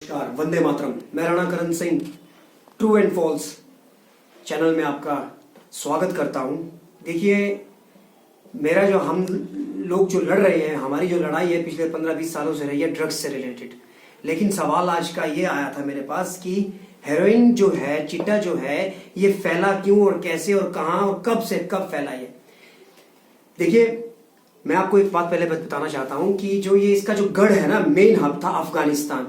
नमस्कार, वंदे मातरम। मैं Rana Karan Singh true and false channel में आपका स्वागत करता हूं। देखिए, मेरा जो हम लोग जो लड़ रहे हैं, हमारी जो लड़ाई है पिछले 15-20 सालों से रही है ड्रग्स से रिलेटेड। लेकिन सवाल आज का ये आया था मेरे पास कि हेरोइन जो है, चिट्टा जो है, ये फैला क्यों और कैसे और कहां और कब से कब फैला है। देखिए, मैं आपको एक बात पहले बताना चाहता हूं कि जो ये इसका जो गढ़ है ना, मेन हब था अफगानिस्तान।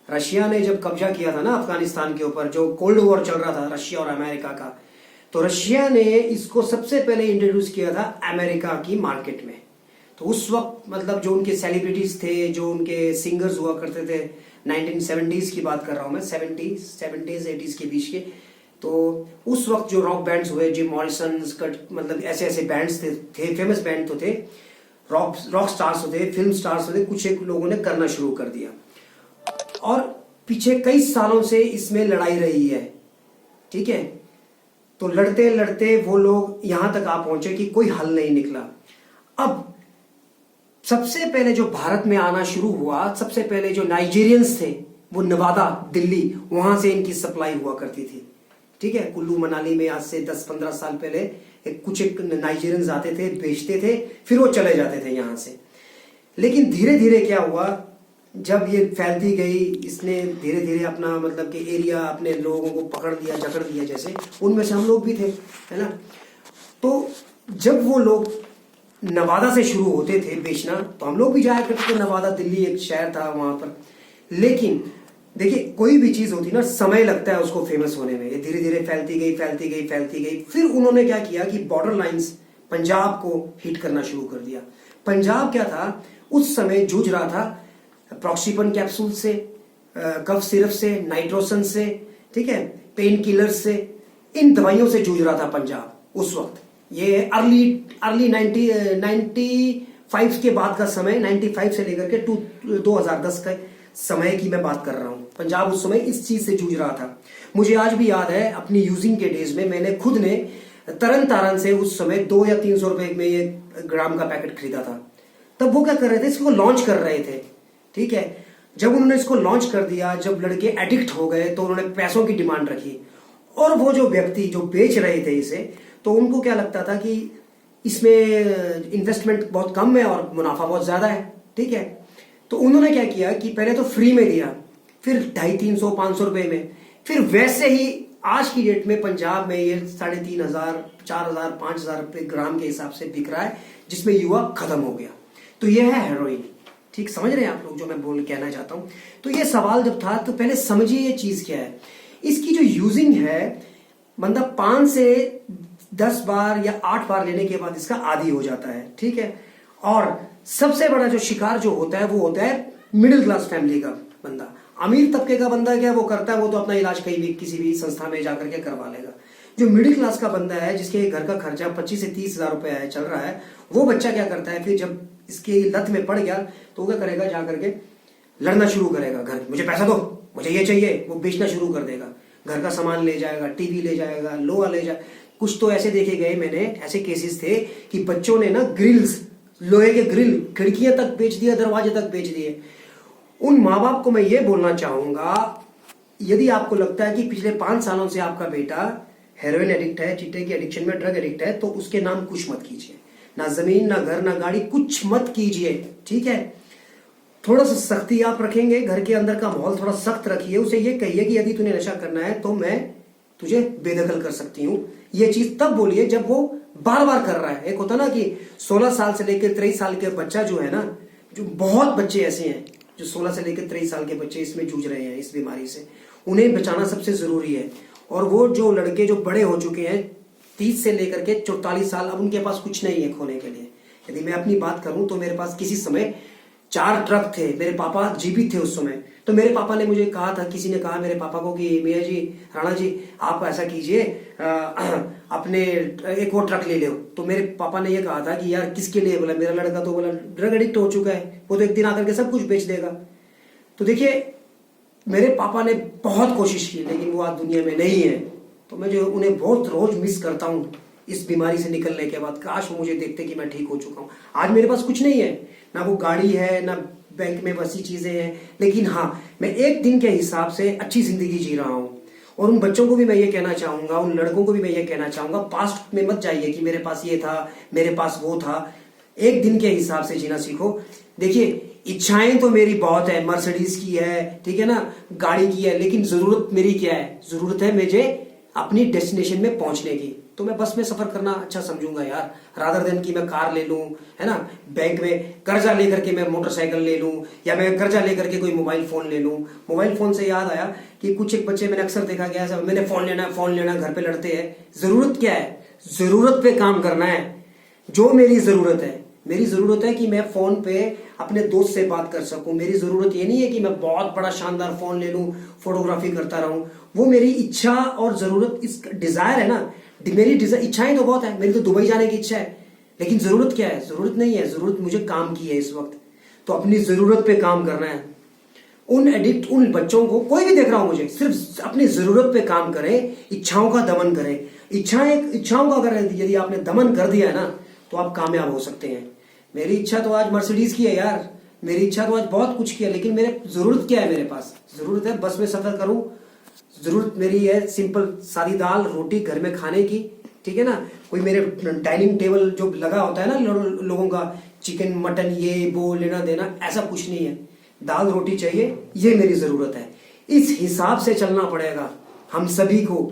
रशिया ने जब कब्जा किया था ना अफगानिस्तान के ऊपर, जो कोल्ड वॉर चल रहा था रशिया और अमेरिका का, तो रशिया ने इसको सबसे पहले इंट्रोड्यूस किया था अमेरिका की मार्केट में। तो उस वक्त मतलब जो उनके सेलिब्रिटीज थे, जो उनके सिंगर्स हुआ करते थे, 1970s की बात कर रहा हूं मैं, 70s 80s के बीच के, तो उस वक्त जो रॉक बैंड्स हुए, जिम मॉरिसन, मतलब ऐसे ऐसे बैंड्स थे, फेमस बैंड तो थे, रॉक स्टार्स होते, फिल्म स्टार्स होते, कुछ एक लोगों ने करना शुरू कर दिया। और पीछे कई सालों से इसमें लड़ाई रही है, ठीक है। तो लड़ते लड़ते वो लोग यहां तक आ पहुंचे कि कोई हल नहीं निकला। अब सबसे पहले जो भारत में आना शुरू हुआ, सबसे पहले जो नाइजीरियंस थे, वो नवादा, दिल्ली, वहां से इनकी सप्लाई हुआ करती थी, ठीक है। कुल्लू मनाली में आज से 10-15 साल पहले कुछ एक नाइजीरियंस आते थे, बेचते थे, फिर वो चले जाते थे यहां से। लेकिन धीरे धीरे क्या हुआ, जब ये फैलती गई, इसने धीरे धीरे अपना मतलब कि एरिया, अपने लोगों को पकड़ लिया, जकड़ लिया, जैसे उनमें से हम लोग भी थे, है ना। तो जब वो लोग नवादा से शुरू होते थे बेचना, तो हम लोग भी जाया करते थे नवादा, दिल्ली एक शहर था वहां पर। लेकिन देखिए, कोई भी चीज होती ना, समय लगता है उसको फेमस होने में। ये धीरे धीरे फैलती गई, फैलती गई, फैलती गई। फिर उन्होंने क्या किया कि बॉर्डर लाइंस पंजाब को हिट करना शुरू कर दिया। पंजाब क्या था, उस समय जूझ रहा था प्रॉक्सीपन कैप्सूल से, कफ सिरप से, नाइट्रोसन से, ठीक है, पेन किलर से, इन दवाइयों से जूझ रहा था पंजाब उस वक्त। ये अर्ली 95 के बाद का समय, 95 से लेकर के 2010 का समय की मैं बात कर रहा हूं। पंजाब उस समय इस चीज से जूझ रहा था। मुझे आज भी याद है, अपनी यूजिंग के डेज में मैंने खुद ने तरन तारन से उस समय 200 या 300 रुपए में ये ग्राम का पैकेट खरीदा था। तब वो क्या कर रहे थे, इसको लॉन्च कर रहे थे, ठीक है। जब उन्होंने इसको लॉन्च कर दिया, जब लड़के एडिक्ट हो गए, तो उन्होंने पैसों की डिमांड रखी। और वो जो व्यक्ति जो बेच रहे थे इसे, तो उनको क्या लगता था कि इसमें इन्वेस्टमेंट बहुत कम है और मुनाफा बहुत ज्यादा है, ठीक है। तो उन्होंने क्या किया कि पहले तो फ्री में दिया, फिर 250-300-500 रुपए में, फिर वैसे ही आज की डेट में पंजाब में ये 3500, 4000, 5000 रुपए ग्राम के हिसाब से बिक रहा है, जिसमें युवा खत्म हो गया। तो यह है हेरोइन, ठीक समझ रहे हैं आप लोग जो मैं कहना चाहता हूं। तो ये सवाल जब था, तो पहले समझिए ये चीज क्या है। इसकी जो यूजिंग है, बंदा 5 से 10 बार या 8 बार लेने के बाद इसका आदी हो जाता है, ठीक है। और सबसे बड़ा जो शिकार जो होता है, वो होता है मिडिल क्लास फैमिली का बंदा। अमीर तबके का बंदा क्या वो करता है, वो तो अपना इलाज कहीं भी किसी भी संस्था में जाकर के करवा लेगा। जो मिडिल क्लास का बंदा है, जिसके घर का खर्चा 25 से 30 हजार रुपए है, चल रहा है, वो बच्चा क्या करता है, फिर जब इसके लत में पड़ गया, तो वो क्या करेगा, जाकर के लड़ना शुरू करेगा। घर मुझे पैसा दो, मुझे ये चाहिए, वो बेचना शुरू कर देगा। घर का सामान ले जाएगा, टीवी ले जाएगा, लोहा ले जाएगा। कुछ तो ऐसे देखे गए मैंने, ऐसे केसेस थे कि बच्चों ने ना ग्रिल्स, लोहे के ग्रिल, खिड़कियां तक बेच दिया, दरवाजे तक बेच दिए। उन माँ बाप को मैं ये बोलना चाहूंगा, यदि आपको लगता है कि पिछले 5 सालों से आपका बेटा हेरोइन एडिक्ट है, चिट्टे की एडिक्शन में, ड्रग एडिक्ट है, तो उसके नाम कुछ मत कीजिए। ना जमीन, ना घर, ना गाड़ी, कुछ मत कीजिए, ठीक है। थोड़ा सा सख्ती आप रखेंगे, घर के अंदर का माहौल थोड़ा सख्त रखिए। उसे ये कहिए कि यदि तूने नशा करना है तो मैं तुझे बेदखल कर सकती हूँ। ये चीज तब बोलिए जब वो बार बार कर रहा है। एक होता ना कि 16 साल से लेकर 23 साल के बच्चा जो है ना, जो बहुत बच्चे ऐसे हैं जो 16 से लेकर 23 साल के बच्चे इसमें जूझ रहे हैं, इस बीमारी से, उन्हें बचाना सबसे जरूरी है। और वो जो लड़के जो बड़े हो चुके हैं, 30 से लेकर के 44 साल, अब उनके पास कुछ नहीं है खोने के लिए। यदि मैं अपनी बात करूं तो मेरे पास किसी समय 4 ट्रक थे। मेरे पापा जीवित थे उस समय। तो मेरे पापा ने मुझे कहा था, किसी ने कहा मेरे पापा को कि मियाँ जी, राणा जी, आप ऐसा कीजिए, अपने एक और ट्रक ले लो। तो मेरे पापा ने यह कहा था कि यार किसके लिए? बोला मेरा लड़का तो बोला ड्रग एडिक्ट हो चुका है, वो तो एक दिन आकर के सब कुछ बेच देगा। तो देखिए, मेरे पापा ने बहुत कोशिश की, लेकिन वो आज दुनिया में नहीं है। तो मैं जो उन्हें बहुत रोज मिस करता हूँ इस बीमारी से निकलने के बाद। काश वो मुझे देखते कि मैं ठीक हो चुका हूँ। आज मेरे पास कुछ नहीं है, ना वो गाड़ी है, ना बैंक में वैसी चीजें हैं, लेकिन हाँ मैं एक दिन के हिसाब से अच्छी जिंदगी जी रहा हूँ। और उन बच्चों को भी मैं ये कहना चाहूंगा, उन लड़कों को भी मैं ये कहना चाहूंगा, पास्ट में मत जाइए कि मेरे पास ये था, मेरे पास वो था। एक दिन के हिसाब से जीना सीखो। देखिए इच्छाएं तो मेरी बहुत है, मर्सिडीज की है, ठीक है ना, गाड़ी की है, लेकिन जरूरत मेरी क्या है? जरूरत है मुझे अपनी डेस्टिनेशन में पहुंचने की। तो मैं बस में सफर करना अच्छा समझूंगा यार, रादर देन कि मैं कार ले लूं, है ना, बैंक में कर्जा लेकर के मैं मोटरसाइकिल ले लूं, या मैं कर्जा लेकर के कोई मोबाइल फोन ले लूं। मोबाइल फोन से याद आया कि कुछ एक बच्चे मैंने अक्सर देखा गया है, मैंने फोन लेना घर पे लड़ते हैं। जरूरत क्या है? जरूरत पे काम करना है। जो मेरी जरूरत है, मेरी जरूरत है कि मैं फोन पे अपने दोस्त से बात कर सकूं। मेरी जरूरत ये नहीं है कि मैं बहुत बड़ा शानदार फोन ले लूं, फोटोग्राफी करता रहूं। वो मेरी इच्छा और जरूरत, इस डिजायर है ना, मेरी इच्छाएं तो बहुत है। मेरी तो दुबई जाने की इच्छा है, लेकिन जरूरत क्या है? जरूरत नहीं है। जरूरत मुझे काम की है इस वक्त। तो अपनी जरूरत पे काम करना है। उन बच्चों को, कोई भी देख रहा हूं मुझे, सिर्फ अपनी जरूरत पे काम करें, इच्छाओं का दमन करें। इच्छाओं का अगर यदि आपने दमन कर दिया है ना, तो आप कामयाब हो सकते हैं। मेरी इच्छा तो आज मर्सिडीज की है यार, मेरी इच्छा तो आज बहुत कुछ की है, लेकिन मेरे जरूरत क्या है? मेरे पास जरूरत है बस में सफर करूं। जरूरत मेरी है सिंपल सादी दाल रोटी घर में खाने की, ठीक है ना। कोई मेरे डाइनिंग टेबल जो लगा होता है ना लोगों का, चिकन मटन ये वो लेना देना, ऐसा कुछ नहीं है। दाल रोटी चाहिए, ये मेरी जरूरत है। इस हिसाब से चलना पड़ेगा हम सभी को।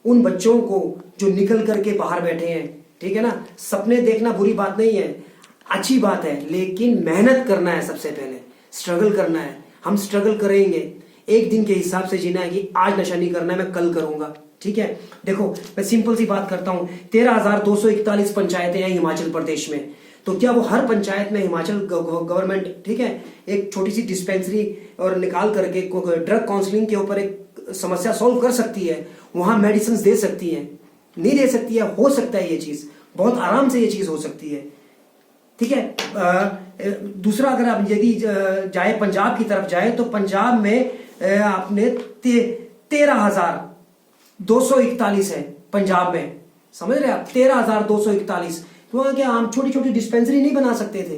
उन बच्चों को जो निकल करके बाहर बैठे हैं, ठीक है ना, सपने देखना बुरी बात नहीं है, अच्छी बात है, लेकिन मेहनत करना है। सबसे पहले स्ट्रगल करना है। हम स्ट्रगल करेंगे, एक दिन के हिसाब से जीना है कि आज नशा नहीं करना है, मैं कल करूंगा, ठीक है। देखो मैं सिंपल सी बात करता हूं, 13,241 पंचायतें हैं हिमाचल प्रदेश में। तो क्या वो हर पंचायत में हिमाचल गवर्नमेंट, ठीक है, एक छोटी सी डिस्पेंसरी और निकाल करके ड्रग काउंसलिंग के ऊपर एक समस्या सॉल्व कर सकती है? वहां मेडिसिन दे सकती है? नहीं दे सकती है। हो सकता है ये चीज, बहुत आराम से ये चीज हो सकती है, ठीक है। दूसरा, अगर आप यदि जाए पंजाब की तरफ जाए, तो पंजाब में आपने 13,241 है पंजाब में, समझ रहे आप? 13,241। तो क्या हम छोटी छोटी डिस्पेंसरी नहीं बना सकते थे?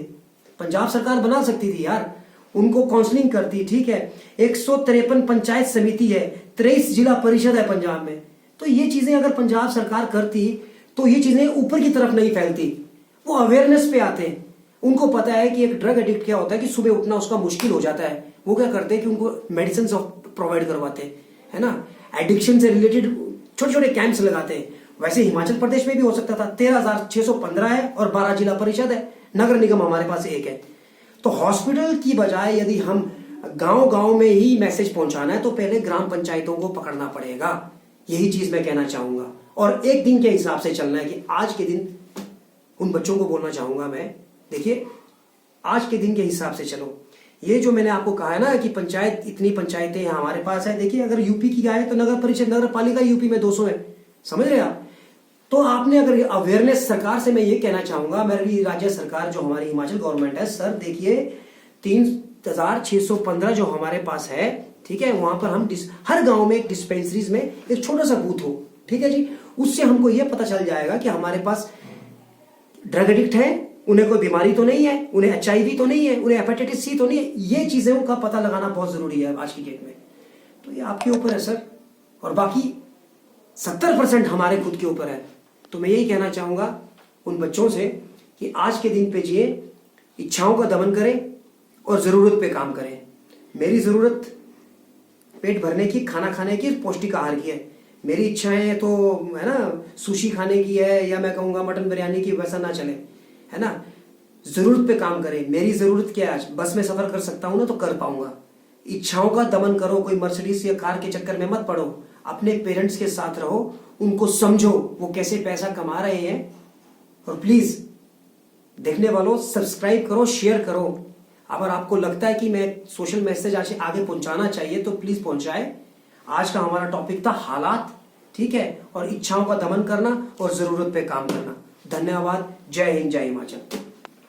पंजाब सरकार बना सकती थी यार, उनको काउंसलिंग करती, ठीक है। 153 पंचायत समिति है, 23 जिला परिषद है पंजाब में। तो ये चीजें अगर पंजाब सरकार करती तो ये चीजें ऊपर की तरफ नहीं फैलती। वो अवेयरनेस पे आते हैं, उनको पता है कि एक ड्रग एडिक्ट क्या होता है, कि सुबह उठना उसका मुश्किल हो जाता है। वो क्या करते हैं कि उनको मेडिसिन प्रोवाइड करवाते हैं, है ना, एडिक्शन से रिलेटेड छोटे छोटे कैंप्स लगाते हैं। वैसे हिमाचल प्रदेश में भी हो सकता था। 13,615 है और 12 जिला परिषद है, नगर निगम हमारे पास एक है। तो हॉस्पिटल की बजाय यदि हम गांव गांव में ही मैसेज पहुंचाना है, तो पहले ग्राम पंचायतों को पकड़ना पड़ेगा। यही चीज मैं कहना चाहूंगा। और एक दिन के हिसाब से चलना है कि आज के दिन उन बच्चों को बोलना चाहूंगा मैं, देखिए आज के दिन के हिसाब से चलो। ये जो मैंने आपको कहा है ना कि पंचायत, इतनी पंचायतें हमारे पास है, देखिए अगर यूपी की आए तो नगर परिषद नगर पालिका यूपी में 200 है, समझ रहे आप? तो आपने अगर अवेयरनेस, सरकार से मैं ये कहना चाहूंगा, मेरी राज्य सरकार जो हमारी हिमाचल गवर्नमेंट है, सर देखिए 3,615 जो हमारे पास है, ठीक है, वहां पर हम हर गांव में एक डिस्पेंसरीज में एक छोटा सा बूथ हो, ठीक है जी। उससे हमको यह पता चल जाएगा कि हमारे पास ड्रग एडिक्ट है, उन्हें कोई बीमारी तो नहीं है, उन्हें HIV तो नहीं है, उन्हें हेपेटाइटिस C तो नहीं है। ये चीजों का पता लगाना बहुत जरूरी है आज की डेट में। तो ये आपके ऊपर है सर, और बाकी 70% हमारे खुद के ऊपर है। तो मैं यही कहना चाहूंगा उन बच्चों से कि आज के दिन पे जिए, इच्छाओं का दमन करें और जरूरत पे काम करें। मेरी जरूरत पेट भरने की, खाना खाने की, पौष्टिक आहार की है। मेरी इच्छाएं तो है ना सुशी खाने की है, या मैं कहूंगा मटन बिरयानी की, वैसा ना चले, है ना। जरूरत पे काम करें। मेरी जरूरत क्या है? आज बस में सफर कर सकता हूं ना, तो कर पाऊंगा। इच्छाओं का दमन करो, कोई मर्सिडीज या कार के चक्कर में मत पड़ो। अपने पेरेंट्स के साथ रहो, उनको समझो वो कैसे पैसा कमा रहे हैं। और प्लीज देखने वालों सब्सक्राइब करो, शेयर करो। अगर आपको लगता है कि मैं सोशल मैसेज आज आगे पहुंचाना चाहिए तो प्लीज पहुंचाए। आज का हमारा टॉपिक था हालात, ठीक है, और इच्छाओं का दमन करना और जरूरत पे काम करना। धन्यवाद। जय हिंद, जय हिमाचल।